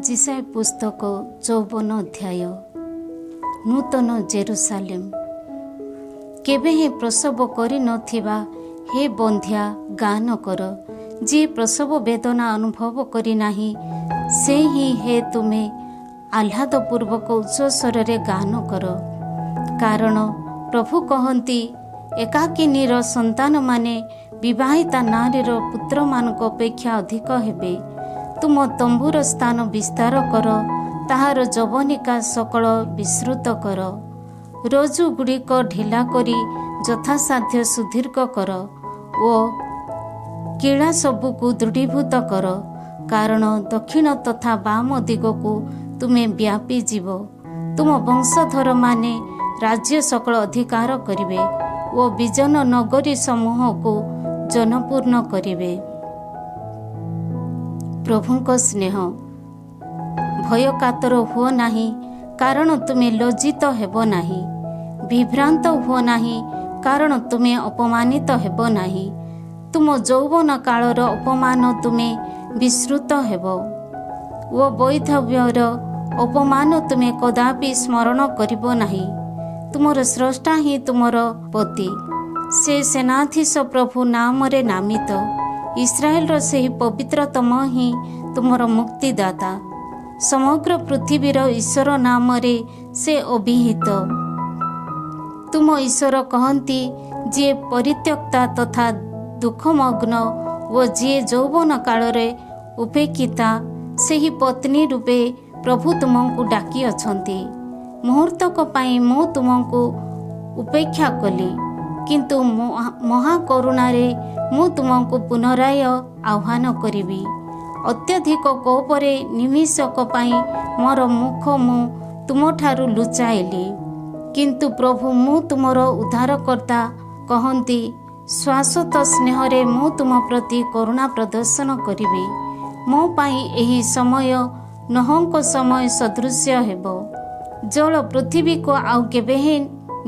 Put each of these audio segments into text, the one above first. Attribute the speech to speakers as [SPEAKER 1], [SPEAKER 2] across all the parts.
[SPEAKER 1] जिसाय पुस्तक 54 अध्याय। नूतन जेरुसालेम। केबे हे प्रसव करि नथिबा हे बंध्या गान कर, जे प्रसव वेदना अनुभव करि नाही से ही हे तुमे आह्लाद पूर्वक उच्च स्वरे गान कर। कारण प्रभु कहती एकाकिनीर संतान माने विवाहिता नारीर पुत्र मानक अपेक्षा अधिक हेबे। तुम तंबूर स्थान विस्तार कर, ताहार जवनिका सकल विस्तृत कर। रोजु गुड़िक ढिला करी यथासाध्य सुदीर्घ कर ओ किला सबुकु दृढ़ीभूत कर। कारण दक्षिण तथा बाम दिगकु तुमे व्यापी जीव। तुम वंशधर माने राज्य सकल अधिकार करिवे ओ विजन नगरी समूह को जनपूर्ण करिवे। प्रभुଙ୍କ स्नेह। भय कातर हुओ नाही, कारण तुमे लज्जित हेबो नाही। विभ्रांत हुओ नाही, कारण तुमे अपमानित हेबो नाही। तुम यौवन कालर अपमान तुमे विस्मृत हेबो ओ वैधव्यर अपमान तुमे कदापि स्मरण करिबो नाही। तुमर स्रष्टा ही तुमर पति, से सेनाधीश प्रभु नाम रे नामित। इस्राएल से ही पवित्रतम ही तुमर मुक्तिदाता। समग्र पृथ्वीर ईश्वर नाम रे से अभिहित। तुम ईश्वर कहती जे परित्यक्ता तथा दुखमग्न ओ जे यौवन काल रे उपेक्षिता, से ही पत्नी रूपे प्रभु तुमको डाकी अछंती। मुहूर्तक पाई मु तुमको उपेक्षा कली, किंतु महाकरुणारे मु तुमको पुनराय आह्वान करिबी। अत्यधिक कोपरे निमिषक पाई मोर मुख मु तुमठारु लुचाइली, किंतु प्रभु मु तुमर उद्धारकर्ता कहती शाश्वत स्नेहरे मु तुम प्रति करुणा प्रदर्शन करिबी। मो पाई एही समय नहंक समय सदृश्य हेबो। जल पृथ्वी को आउ केबे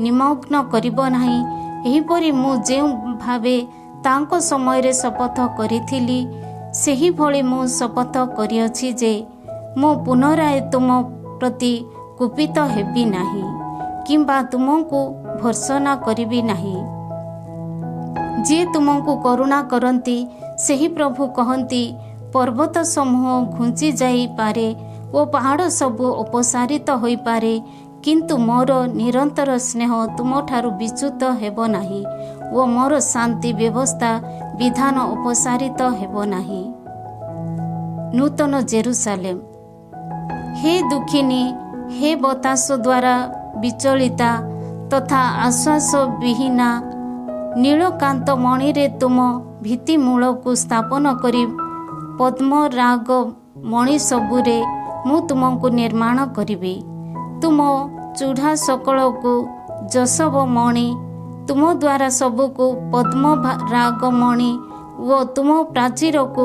[SPEAKER 1] निमग्न करिबो नाही। एहीपरि मु जेउ भावे तांको समय रे शपथ करिथिली, सेही भଳି मु शपथ करिअछि जे मु पुनराय तुम प्रति कुपित हेबी नाही, किंबा तुमको भर्सना करिबी नाही। जे तुमको करुणा करती सेही प्रभु कहती पर्वत समूह घुंची जाई पारे ओ पहाड़ सबु अपसारित होई पारे, किंतु मोर निरंतर स्नेह तुमठारु विच्युत हेबो नाही ओ मोर शांति व्यवस्था विधान अपसारित हेबो नाही। नूतन जेरुसालेम। हे दुखिनी, हे बतास द्वारा विचलिता तथा आश्वास विहीना, नीलकांत मणिरे तुम भित्ति मूल को स्थापन करी पद्मराग मणि सबुरे मु तुमको निर्माण करिबी। तुम चूढ़ा सकल को जसव मणि, तुम द्वारा सबको पद्म राग मणि वो तुम प्राचीर को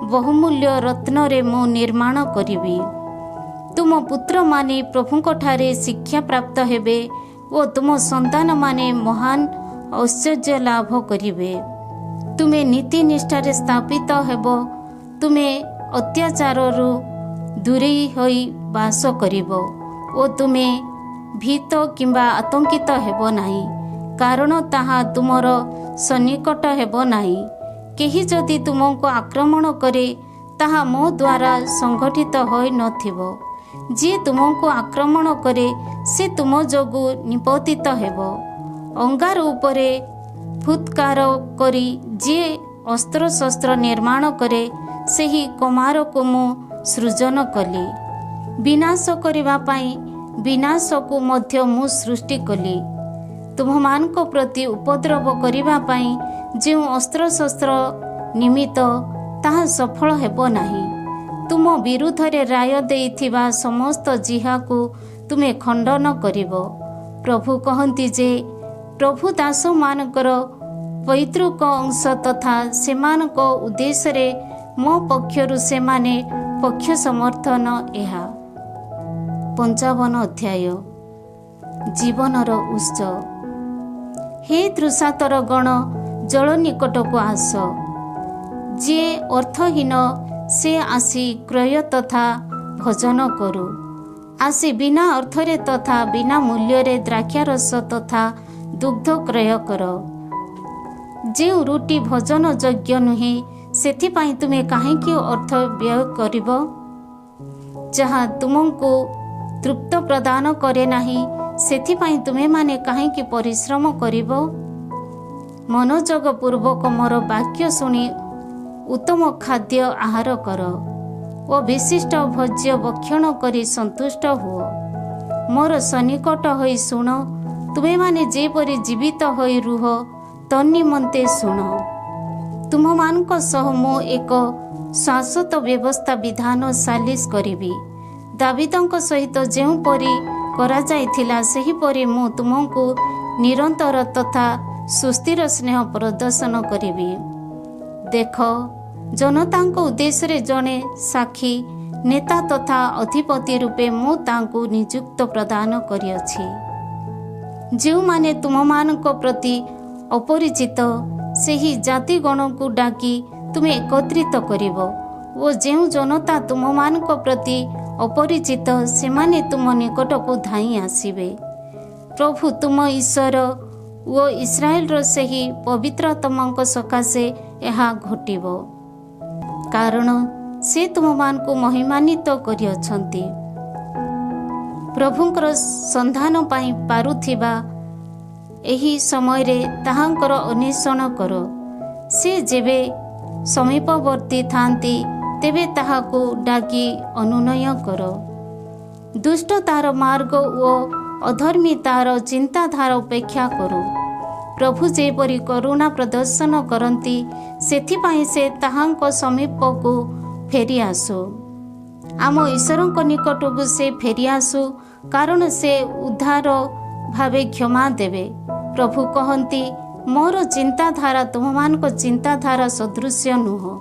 [SPEAKER 1] बहुमूल्य रत्न रे मु निर्माण करिबी। तुम पुत्र माने प्रभुंक ठारे शिक्षा प्राप्त हेबे ओ तुम संतान माने महान ऐश्वर्य लाभ करिबे। तुमे नीति निष्ठारे स्थापित हेबो। तुमे अत्याचार दूरेई होई वास करिबो ओ तुमे भीत किंबा आतंकित हेबो नाही, कारण ताहा तुमर सन्निकट हेबो नाही। केही जदि तुमको आक्रमण करे ताहा मो द्वारा संगठित होई नथिबो। जे तुमको आक्रमण करे से तुम जोगु निपतित हेबो। अंगार उपरे फुत्कार करी जे अस्त्र शस्त्र निर्माण करे सेही कुमार को मु सृजन कली। विनाश करिबा पाई विनाश को मध्य मु सृष्टि कली। तुम्हानक प्रति उपद्रव करिबा पाई जे अस्त्र शस्त्र निमित्त ताहा सफल हेबो नाही। तुम विरुद्ध रे राय देइथिबा समस्त जिहा को तुमे खंडन करिबो। प्रभु कहती जे प्रभु दास मानकर पैतृक अंश तथा सेमानक उद्देश्य रे मो पक्षरु सेमाने पक्ष समर्थन। एहा 55 अध्याय। जीवनर उत्स। हे तृषातर गण, जल निकट को आस। जे अर्थहीन से आसी क्रय तथा ଭୋଜନ କରୁ। ଆସି ବିନା ଅର୍ଥରେ ତଥା ବିନା ମୂଲ୍ୟରେ ଦ୍ରାକ୍ଷାରସ ତଥା ଦୁଗ୍ଧ କ୍ରୟ କର। ଯେଉଁ ରୁଟି ଭୋଜନ ଯୋଗ୍ୟ ନୁହେଁ ସେଥିପାଇଁ ତୁମେ କାହିଁକି ଅର୍ଥ ବ୍ୟୟ କରିବ? ଯାହା ତୁମକୁ ତୃପ୍ତ ପ୍ରଦାନ କରେ ନାହିଁ ସେଥିପାଇଁ ତୁମେମାନେ କାହିଁକି ପରିଶ୍ରମ କରିବ? ମନୋଯୋଗ ପୂର୍ବକ ମୋର ବାକ୍ୟ ଶୁଣି ଉତ୍ତମ ଖାଦ୍ୟ ଆହାର କର ଓ ବିଶିଷ୍ଟ ଭୋଜ୍ୟ ଭକ୍ଷଣ କରି ସନ୍ତୁଷ୍ଟ ହୁଅ। ମୋର ସନ୍ନିକଟ ହୋଇ ଶୁଣ, ତୁମେମାନେ ଯେପରି ଜୀବିତ ହୋଇ ରୁହ ତନ୍ନିମନ୍ତେ ଶୁଣ। ତୁମମାନଙ୍କ ସହ ମୁଁ ଏକ ଶାଶ୍ୱତ ବ୍ୟବସ୍ଥା ବିଧାନ ସାଲିସ କରିବି। ଦାବିଦଙ୍କ ସହିତ ଯେଉଁପରି କରାଯାଇଥିଲା ସେହିପରି ମୁଁ ତୁମକୁ ନିରନ୍ତର ତଥା ସୁସ୍ଥିର ସ୍ନେହ ପ୍ରଦର୍ଶନ କରିବି। ଦେଖ, ଜନତାଙ୍କ ଉଦ୍ଦେଶ୍ୟରେ ଜଣେ ସାକ୍ଷୀ ନେତା ତଥା ଅଧିପତି ରୂପେ ମୁଁ ତାଙ୍କୁ ନିଯୁକ୍ତ ପ୍ରଦାନ କରିଅଛି। ଯେଉଁମାନେ ତୁମମାନଙ୍କ ପ୍ରତି ଅପରିଚିତ ସେହି ଜାତିଗଣକୁ ଡାକି ତୁମେ ଏକତ୍ରିତ କରିବ ଓ ଯେଉଁ ଜନତା ତୁମମାନଙ୍କ ପ୍ରତି ଅପରିଚିତ ସେମାନେ ତୁମ ନିକଟକୁ ଧାଇଁ ଆସିବେ। ପ୍ରଭୁ ତୁମ ଈଶ୍ୱର ଓ ଇସ୍ରାଏଲର ସେହି ପବିତ୍ରତମଙ୍କ ସକାଶେ ଏହା ଘଟିବ, କାରଣ ସେ ତୁମମାନଙ୍କୁ ମହିମାନ୍ୱିତ କରିଅଛନ୍ତି। ପ୍ରଭୁଙ୍କର ସନ୍ଧାନ ପାଇଁ ପାରୁଥିବା ଏହି ସମୟରେ ତାହାଙ୍କର ଅନ୍ୱେଷଣ କର। ସେ ଯେବେ ସମୀପବର୍ତ୍ତୀ ଥାନ୍ତି ତେବେ ତାହାକୁ ଡାକି ଅନୁନୟ କର। ଦୁଷ୍ଟ ତାହାର ମାର୍ଗ ଓ ଅଧର୍ମୀ ତାହାର ଚିନ୍ତାଧାରା ଉପେକ୍ଷା କରୁ। ପ୍ରଭୁ ଯେପରି କରୁଣା ପ୍ରଦର୍ଶନ କରନ୍ତି ସେଥିପାଇଁ ସେ ତାହାଙ୍କ ସମୀପକୁ ଫେରି ଆସୁ। ଆମ ଈଶ୍ୱରଙ୍କ ନିକଟକୁ ସେ ଫେରି ଆସୁ, କାରଣ ସେ ଉଦ୍ଧାର ଭାବେ କ୍ଷମା ଦେବେ। ପ୍ରଭୁ କହନ୍ତି, ମୋର ଚିନ୍ତାଧାରା ତୁମମାନଙ୍କ ଚିନ୍ତାଧାରା ସଦୃଶ୍ୟ ନୁହଁ,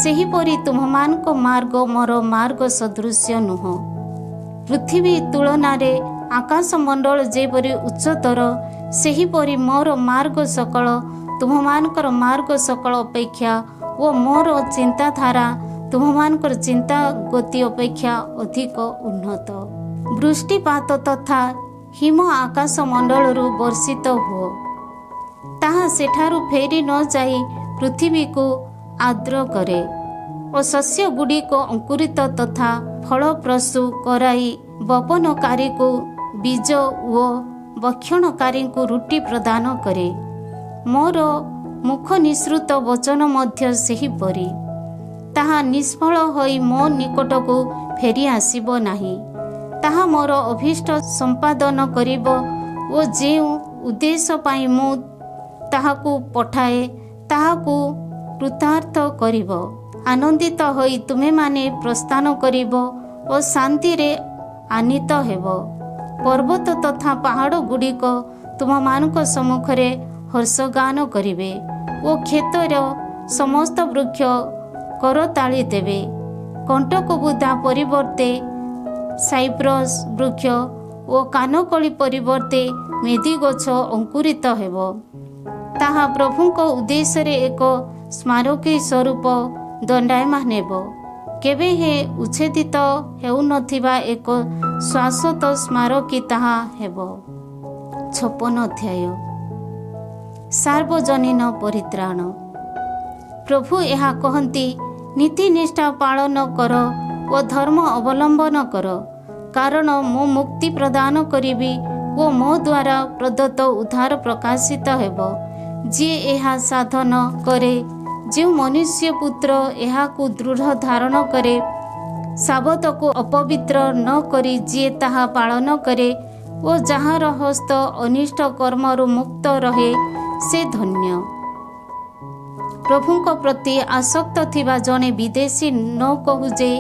[SPEAKER 1] ସେହିପରି ତୁମମାନଙ୍କ ମାର୍ଗ ମୋର ମାର୍ଗ ସଦୃଶ୍ୟ ନୁହଁ। ପୃଥିବୀ ତୁଳନାରେ ଆକାଶମଣ୍ଡଳ ଯେପରି ଉଚ୍ଚତର ସେହିପରି ମୋର ମାର୍ଗ ସକଳ ତୁମମାନଙ୍କର ମାର୍ଗ ସକଳ ଅପେକ୍ଷା ଓ ମୋର ଚିନ୍ତାଧାରା ତୁମମାନଙ୍କର ଚିନ୍ତା ଗତି ଅପେକ୍ଷା ଅଧିକ ଉନ୍ନତ। ବୃଷ୍ଟିପାତ ତଥା ହିମ ଆକାଶମଣ୍ଡଳରୁ ବର୍ଷିତ ହୁଅ, ତାହା ସେଠାରୁ ଫେରି ନ ଯାଇ ପୃଥିବୀକୁ ଆର୍ଦ୍ର କରେ ଓ ଶସ୍ୟଗୁଡ଼ିକ ଅଙ୍କୁରିତ ତଥା ଫଳପ୍ରସୂ କରାଇ ବପନକାରୀକୁ ବୀଜ ଓ ଭକ୍ଷଣକାରୀଙ୍କୁ ରୁଟି ପ୍ରଦାନ କରେ। ମୋର ମୁଖ ନିଃସୃତ ବଚନ ମଧ୍ୟ ସେହିପରି। ତାହା ନିଷ୍ଫଳ ହୋଇ ମୋ ନିକଟକୁ ଫେରି ଆସିବ ନାହିଁ। ତାହା ମୋର ଅଭୀଷ୍ଟ ସମ୍ପାଦନ କରିବ ଓ ଯେଉଁ ଉଦ୍ଦେଶ୍ୟ ପାଇଁ ମୁଁ ତାହାକୁ ପଠାଏ ତାହାକୁ କୃତାର୍ଥ କରିବ। ଆନନ୍ଦିତ ହୋଇ ତୁମେମାନେ ପ୍ରସ୍ଥାନ କରିବ ଓ ଶାନ୍ତିରେ ଆନୀତ ହେବ। ପର୍ବତ ତଥା ପାହାଡ଼ ଗୁଡ଼ିକ ତୁମମାନଙ୍କ ସମ୍ମୁଖରେ ହର୍ଷଗାନ କରିବେ ଓ କ୍ଷେତର ସମସ୍ତ ବୃକ୍ଷ କରତାଳି ଦେବେ। କଣ୍ଟକ ବୁଦା ପରିବର୍ତ୍ତେ ସାଇପ୍ରସ୍ ବୃକ୍ଷ ଓ କାନକଳି ପରିବର୍ତ୍ତେ ମେଦି ଗଛ ଅଙ୍କୁରିତ ହେବ। ତାହା ପ୍ରଭୁଙ୍କ ଉଦ୍ଦେଶ୍ୟରେ ଏକ ସ୍ମାରକୀ ସ୍ୱରୂପ ଦଣ୍ଡାୟମାନ ହେବ। କେବେ ହେ ଉଚ୍ଛେଦିତ ହେଉନଥିବା ଏକ ଶାଶ୍ୱତ ସ୍ମାରକୀ ତାହା ହେବ। 56 ଅଧ୍ୟାୟ। ସାର୍ବଜନୀନ ପରିତ୍ରାଣ। ପ୍ରଭୁ ଏହା କହନ୍ତି, ନୀତିନିଷ୍ଠା ପାଳନ କର ଓ ଧର୍ମ ଅବଲମ୍ବନ କର, କାରଣ ମୁଁ ମୁକ୍ତି ପ୍ରଦାନ କରିବି ଓ ମୋ ଦ୍ୱାରା ପ୍ରଦତ୍ତ ଉଦ୍ଧାର ପ୍ରକାଶିତ ହେବ। ଯିଏ ଏହା ସାଧନ କରେ, ଯେଉଁ ମନୁଷ୍ୟ ପୁତ୍ର ଏହାକୁ ଦୃଢ଼ ଧାରଣ କରେ, ସାବତକୁ ଅପବିତ୍ର ନ କରି ଯିଏ ତାହା ପାଳନ କରେ ଓ ଯାହାର ହସ୍ତ ଅନିଷ୍ଟ କର୍ମରୁ ମୁକ୍ତ ରହେ, ସେ ଧନ୍ୟ। ପ୍ରଭୁଙ୍କ ପ୍ରତି ଆସକ୍ତ ଥିବା ଜଣେ ବିଦେଶୀ ନ କହୁ ଯେ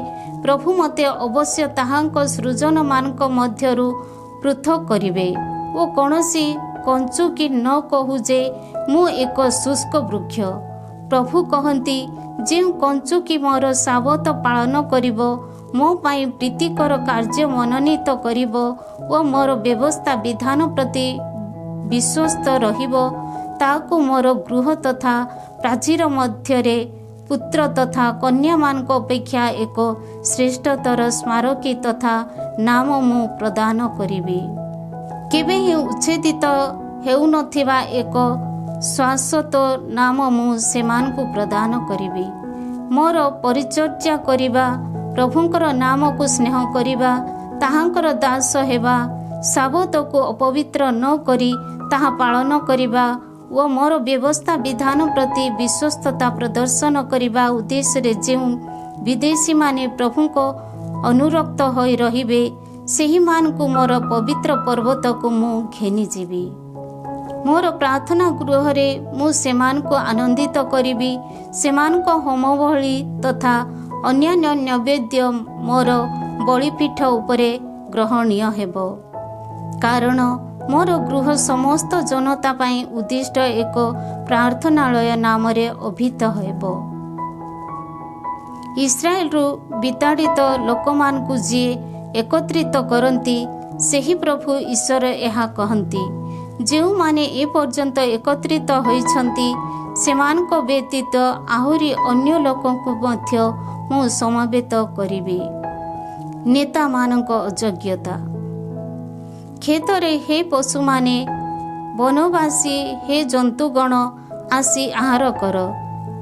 [SPEAKER 1] ପ୍ରଭୁ ମୋତେ ଅବଶ୍ୟ ତାହାଙ୍କ ସୃଜନମାନଙ୍କ ମଧ୍ୟରୁ ପୃଥକ୍ କରିବେ ଓ କୌଣସି କଞ୍ଚୁକି ନ କହୁ ଯେ ମୁଁ ଏକ ଶୁଷ୍କ ବୃକ୍ଷ। ପ୍ରଭୁ କହନ୍ତି, ଯେଉଁ କଞ୍ଚୁକି ମୋର ସାବତ ପାଳନ କରିବ, ମୋ ପାଇଁ ପ୍ରୀତିକର କାର୍ଯ୍ୟ ମନୋନୀତ କରିବ ଓ ମୋର ବ୍ୟବସ୍ଥା ବିଧାନ ପ୍ରତି ବିଶ୍ୱସ୍ତ ରହିବ, ତାହାକୁ ମୋର ଗୃହ ତଥା ପ୍ରାଚୀର ମଧ୍ୟରେ पुत्र तथा कन्यामानक अपेक्षा एक श्रेष्ठतर स्मारकी तथा नाम मु प्रदान करिबि। केबे ही उच्छेदित हेउनथिबा एक शाश्वत नाम मु सेमानकु प्रदान करिबि। मोर परिचर्या करिबा, प्रभुंकर नाम को स्नेह करिबा, ताहांकर दास हेबा, साबत को अपवित्र न करी ताहा पालन करिबा व मोर व्यवस्था विधान प्रति विश्वस्तता प्रदर्शन करिबा उद्देश्य जेउ विदेशी माने प्रभु को अनुरक्त होई रहिबे, सेही मान को मोर पवित्र पर्वत को मु घेनी जीवी। मोर प्रार्थना गृह रे मु सेमान को आनंदित करिबी। सेमान को होम बलि तथा अन्यान्य नैवेद्य मोर बलिपीठ उपरे ग्रहणीय हेबो, कारण मोर गृह समस्त जनता पाई उद्दिष्ट एक प्रार्थनालय नाम रे अभिहित हेबो। इस्राएल रु विताड़ित लोक मान को जी एकत्रित करती सेही प्रभु ईश्वर यह कहती, जो माने ए पर्यंत एकत्रित होइछंती सेमानक व्यतीत आहुरी अन्य लोकों को मध्य मु समवेत करिबी। नेता मानक अयोग्यता। खेतरे हे पशु माने, वनवासी हे जंतुगण आसी आहार कर।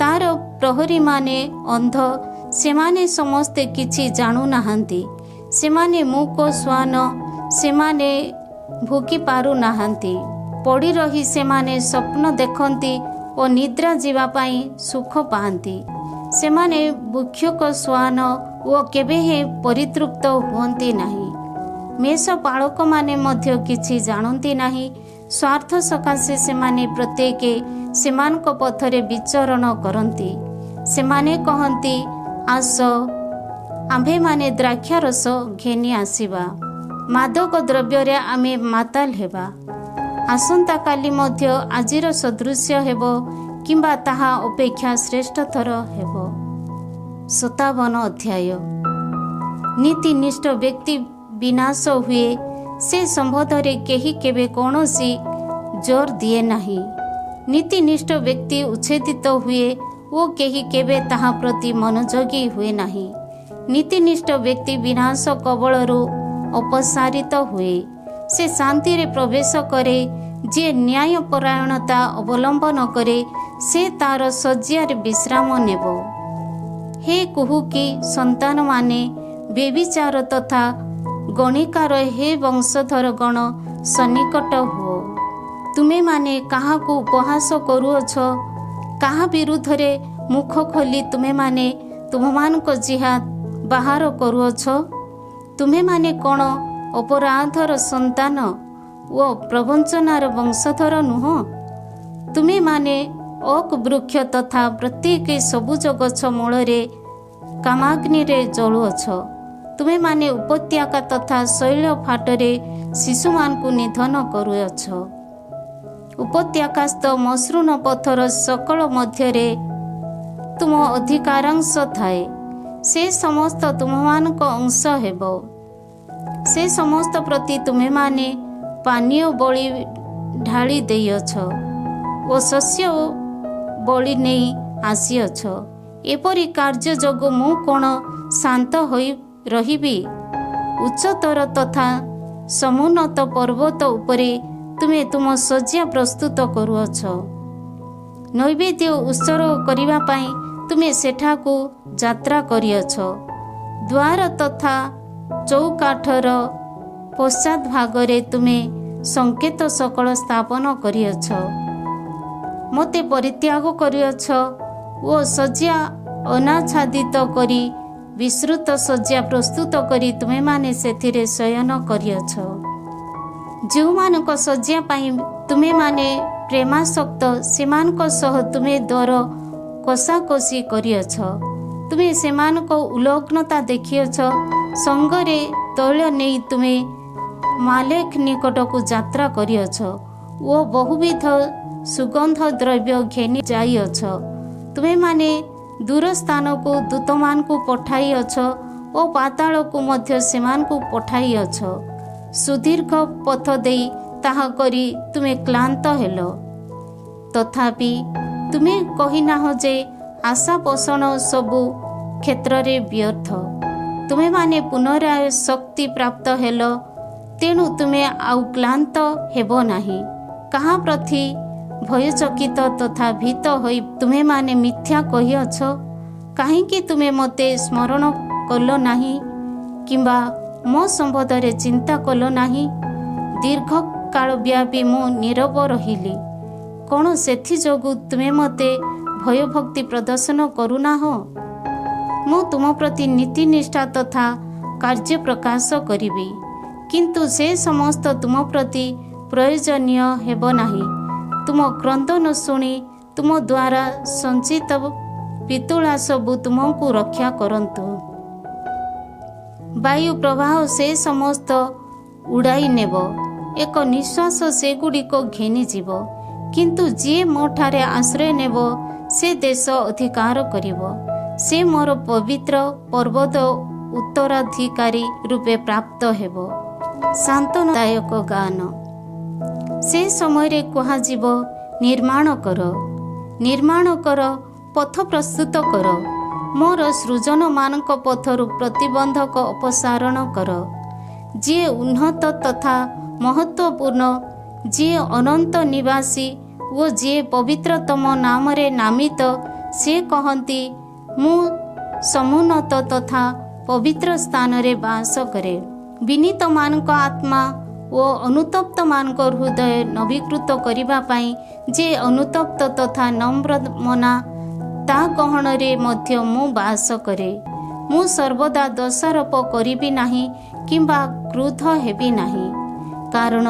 [SPEAKER 1] तार प्रहरी माने अंध, सेमाने समस्ते किछि जाणु नाहांती। सेमाने मूक स्वान, सेमाने भूकी पारु नाहांती। पड़ी रही सेमाने स्वप्न देखंती और निद्रा जीवा पाई सुख पांती। सेमाने बुक्षुक स्वान ओ केबे हे परितृप्त हुअंती नाही। मेष पालक माने मध्य किछि जानती नाही। स्वार्थ सकाशे सेमाने प्रत्येक सेमानक पथरे विचरण करती। सेमाने कहती, आस आम्भे माने द्राक्षा रस घेनी आसीबा, मादक द्रव्य रे आमे माताल हेबा। आसंता काली मध्य आजिर सदृश्य हेबो किंबा ताहा अपेक्षा श्रेष्ठतर हेबो। 57 अध्याय। नीतिनिष्ठ व्यक्ति विनाश हुए, से संबोधरे केही केबे कौनसी जोर दिए नहीं। नीतिनिष्ठ व्यक्ति उच्छेदित हुए, वो केही केबे ताहा प्रति मनोयोगी हुए नहीं। नीतिनिष्ठ व्यक्ति विनाश कबलरू अपसारित हुए, से शांति रे प्रवेश करे। जे न्यायपरायणता अवलंबन करे, से तार शଯ୍ୟାରେ विश्राम नेब। हे कुहुकी संतान माने, बेविचार तथा गणिकार हे वंशधर गण सन्निकट हुओ। तुमे माने काहा को उपहास करुअछ, काहा विरुद्ध रे मुख खोली तुमे माने तुममान को जिहाद बाहर करुअछ। तुमे माने कोण अपराधर संतान ओ प्रवंचनार वंशधर नुह। तुमे माने ओक वृक्ष तथा प्रत्येक सबुज गछ मूलरे कामाग्नि रे जलुअछ। तुमे माने उपत्यका तथा शैल फाटरे शिशु मान को निधन करुअछ। उपत्यकास्थ मसृण पथर सकल मध्यरे तुम अधिकारांश थाए। से समस्त तुममानक अंश हेबो। से समस्त प्रति तुमे माने पानीय बलि ढाली देइअछ ओ शस्य बलि नहीं आसीअछ। एपरि कार्य जोगु मु कोण शांत होई रहिबी। उच्चतर तथा समुन्नत पर्वत उपरे तुमे तुम शଯ୍ୟା प्रस्तुत करुअछ। नैवेद्य उत्सर्ग करिबा पाई तुमे सेठाकू यात्रा करिअछ। द्वार तथा चौकाठर पश्चात भागरे तुमे संकेत सकल स्थापन करिअछ। मते परित्याग करिअछ ओ शଯ୍ୟା अनाच्छादित करी विस्तृत शଯ୍ୟା प्रस्तुत करी तुमे माने सेथिरे शयन करिअछ। जो मानक शଯ୍ୟା पाई तुमे माने प्रेमासक्त, सेमानक सह तुमे दर कषाकषि करिअछ। तुमे सेमानक उलग्नता देखिअछ। संगरे तैल नहीं तुमे मालेक निकट को यात्रा करिअछ ओ बहुविध सुगंध द्रव्य घेनी जाइअछ। तुमे माने दूर स्थान को दूतमान को पठाइअछ ओ पाताल को मध्य सेमान को पठाइअछ। सुदीर्घ पथ देई ताहा करी तुमे क्लांत हेलो। तथापि तुमे कहिनाह जे आशा पोषण सबु क्षेत्र रे व्यर्थ। तुम्हें माने पुनराय शक्ति प्राप्त हेल, तेणु तुम्हें आउ क्लांत हेबो नाही। कहा प्रति भयचकित तथा भीत होई तुम्हें माने मिथ्या कहिअछ? काहींकि तुम्हें मते स्मरण कल नाही किंबा मो संबंधरे चिंता कल नाही? दीर्घ काल व्यापी मु नीरव रहिली, कौन सेथि जोगु तुम्हें मते भय भक्ति प्रदर्शन करुनाह? मु तुम प्रति नीति निष्ठा तथा कार्य प्रकाश करिबी, किंतु से समस्त तुम प्रति प्रयोजनीय हेब नाही। तुम क्रंदन शुणी तुम द्वारा संचित पितुला सबु तुमको रक्षा करंतु। वायु प्रवाह से समस्त उड़ाई नेब, एक निश्वास से गुड़िक घेनी जीव, किंतु जी मोठारे आश्रय नेब से देश अधिकार करिब। से मोर पवित्र पर्वत उत्तराधिकारी रूपे प्राप्त हेब। सांत्वनादायक गान। से समय रे कुहाजिब निर्माण कर, निर्माण कर, पथ प्रस्तुत कर। मोर सृजन मानक पथरु प्रतिबंधक अपसारण कर। जे उन्नत तथा महत्वपूर्ण, जे अनंत निवासी वो जे पवित्रतम नाम रे नामित, से कहती मु समुन्नत तथा पवित्र स्थान रे वास करे। विनीत मानक आत्मा ओ अनुतप्त मानक हृदय नवीकृत करिबा पाई, जे अनुतप्त तथा नम्र मना, ता गहन रे मध्य मु वास करे। मु सर्वदा दोषारोप करिबी नाही किंबा क्रोध हेबी नाही, कारण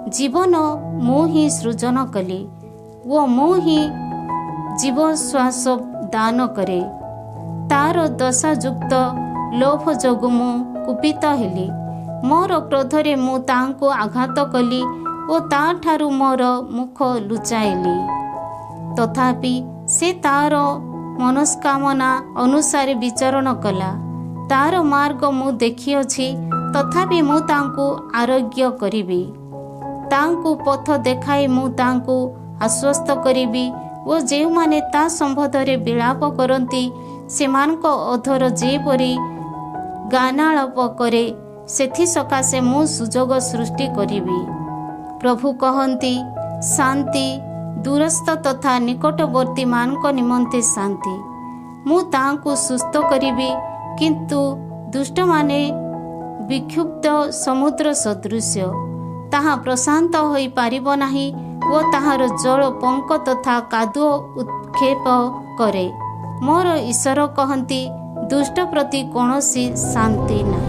[SPEAKER 1] जीवन मु ही सृजन कली वो मु ही जीव श्वास दान करे। तार दशायुक्त लोभ जोगु मु कुपित हेली। मोर क्रोधरे मु तांको आघात कली ओ ताठारु मोर मुख लुचाइली। तथापि से तार मनस्कामना अनुसार विचरण कला। तार मार्ग मु देखिअछि, तथापि मु तांको आरोग्य करिबी। तांको पथ देखाई मु तांको आश्वस्त करिबी ओ जेउमाने ता संबंधरे विलाप करती सेमानक अधर जेपरि गानालाप करे, सेथि सकाशे मु सुजोग सृष्टि करिबी। प्रभु कहती शांति दूरस्थ तथा निकटवर्ती मानक निमंते शांति। मु तांको सुस्थ करिबी, किंतु दुष्ट माने विक्षुब्ध समुद्र सदृश्य, ताहा प्रशांत होई पारिबो नाही ओ ताहार जल पंक तथा कादुओ उत्क्षेप करे। मोर ईश्वर कहती दुष्ट प्रति कौनसी शांति नहीं।